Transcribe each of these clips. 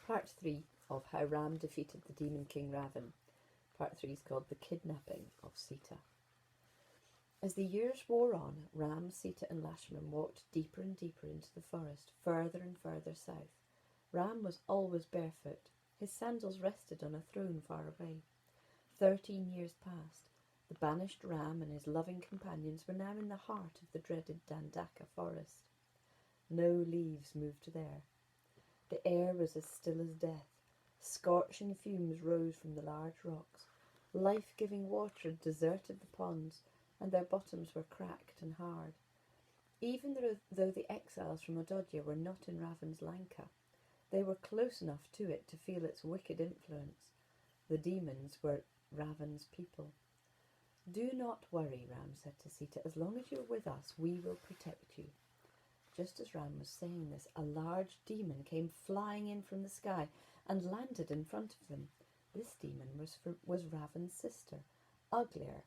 Part 3 of How Ram Defeated the Demon King Ravan. Part 3 is called The Kidnapping of Sita. As the years wore on, Ram, Sita and Lashman walked deeper and deeper into the forest, further and further south. Ram was always barefoot. His sandals rested on a throne far away. 13 years passed. The banished Ram and his loving companions were now in the heart of the dreaded Dandaka forest. No leaves moved there. The air was as still as death. Scorching fumes rose from the large rocks. Life-giving water had deserted the ponds, and their bottoms were cracked and hard. Even though the exiles from Adodhya were not in Ravan's Lanka, they were close enough to it to feel its wicked influence. The demons were Ravan's people. "Do not worry," Ram said to Sita. "As long as you're with us, we will protect you." Just as Ram was saying this, a large demon came flying in from the sky and landed in front of them. This demon was Ravan's sister, uglier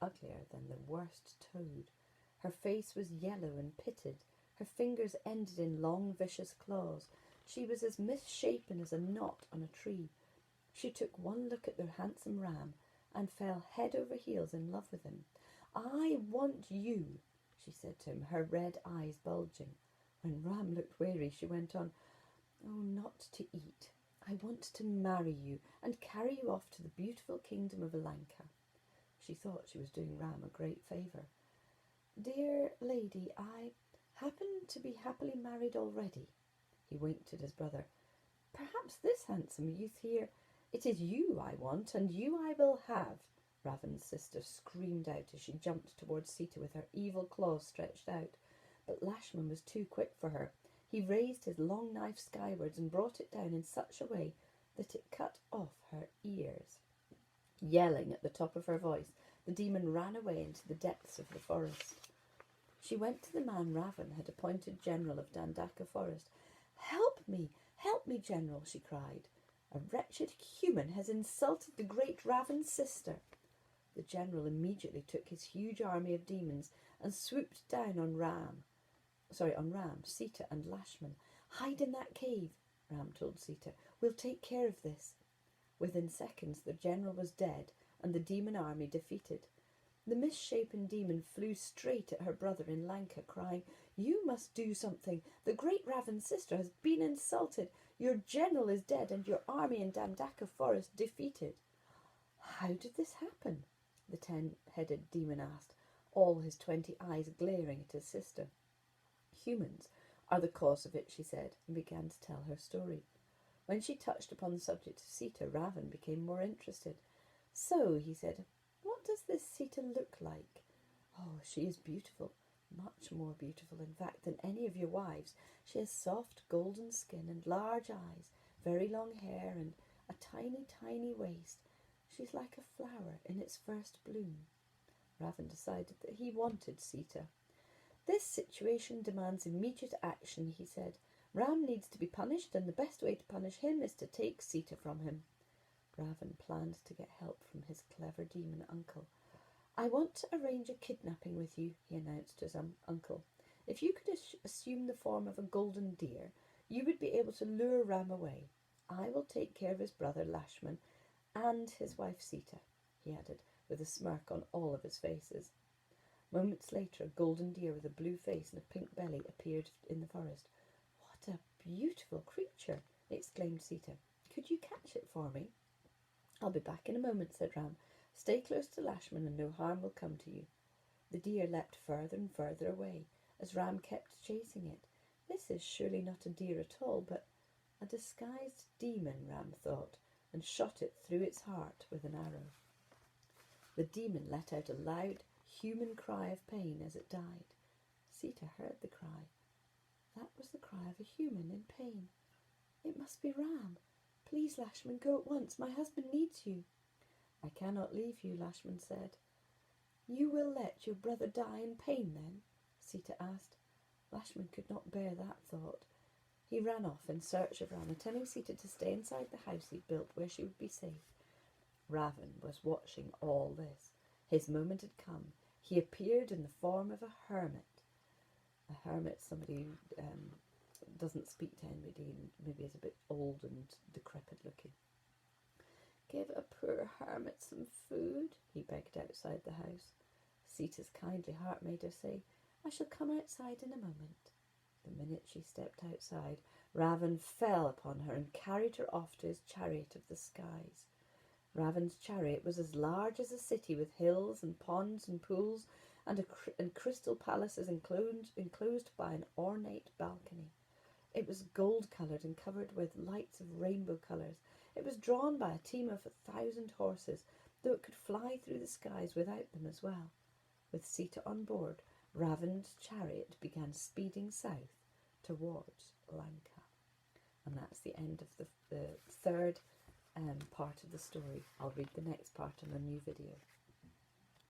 than the worst toad. Her face was yellow and pitted. Her fingers ended in long, vicious claws. She was as misshapen as a knot on a tree. She took one look at the handsome Ram and fell head over heels in love with him. "I want you," she said to him, her red eyes bulging. When Ram looked weary, she went on, "Oh, not to eat. I want to marry you and carry you off to the beautiful kingdom of Lanka." She thought she was doing Ram a great favour. "Dear lady, I happen to be happily married already." He winked at his brother. "Perhaps this handsome youth here, it is you I want, and you I will have," Ravan's sister screamed out as she jumped towards Sita with her evil claws stretched out. But Lashman was too quick for her. He raised his long knife skywards and brought it down in such a way that it cut off her ears. Yelling at the top of her voice, the demon ran away into the depths of the forest. She went to the man Ravan had appointed general of Dandaka forest. Help me, general," she cried. "A wretched human has insulted the great Ravan's sister." The general immediately took his huge army of demons and swooped down on Ram, Sita and Lashman. "Hide in that cave," Ram told Sita. "We'll take care of this." Within seconds the general was dead and the demon army defeated. The misshapen demon flew straight at her brother in Lanka, crying, "You must do something. The great Ravan's sister has been insulted. Your general is dead and your army in Dandaka forest defeated." "How did this happen?" the 10-headed demon asked, all his 20 eyes glaring at his sister. "Humans are the cause of it," she said, and began to tell her story. When she touched upon the subject of Sita, Ravan became more interested. "So," he said, "what does this Sita look like?" "Oh, she is beautiful, much more beautiful, in fact, than any of your wives. She has soft golden skin and large eyes, very long hair and a tiny, tiny waist. She's like a flower in its first bloom." Ravan decided that he wanted Sita. "This situation demands immediate action," he said. "Ram needs to be punished, and the best way to punish him is to take Sita from him." Ravan planned to get help from his clever demon uncle. "I want to arrange a kidnapping with you," he announced to his uncle. "If you could assume the form of a golden deer, you would be able to lure Ram away. I will take care of his brother Lashman and his wife Sita," he added, with a smirk on all of his faces. Moments later, a golden deer with a blue face and a pink belly appeared in the forest. "What a beautiful creature!" exclaimed Sita. "Could you catch it for me?" "I'll be back in a moment," said Ram. "Stay close to Lashman and no harm will come to you." The deer leapt further and further away as Ram kept chasing it. This is surely not a deer at all, but a disguised demon, Ram thought, and shot it through its heart with an arrow. The demon let out a loud human cry of pain as it died. Sita heard the cry. That was the cry of a human in pain. "It must be Ram. Please, Lashman, go at once. My husband needs you." "I cannot leave you," Lashman said. "You will let your brother die in pain, then?" Sita asked. Lashman could not bear that thought. He ran off in search of Ram, telling Sita to stay inside the house he'd built where she would be safe. Ravan was watching all this. His moment had come. He appeared in the form of a hermit. A hermit, somebody who doesn't speak to anybody and maybe is a bit old and decrepit looking. "Give a poor hermit some food," he begged outside the house. Sita's kindly heart made her say, "I shall come outside in a moment." The minute she stepped outside, Ravan fell upon her and carried her off to his chariot of the skies. Ravan's chariot was as large as a city, with hills and ponds and pools and crystal palaces enclosed by an ornate balcony. It was gold-coloured and covered with lights of rainbow colours. It was drawn by a team of 1,000 horses, though it could fly through the skies without them as well. With Sita on board, Ravan's chariot began speeding south towards Lanka. And that's the end of the third part of the story. I'll read the next part in a new video.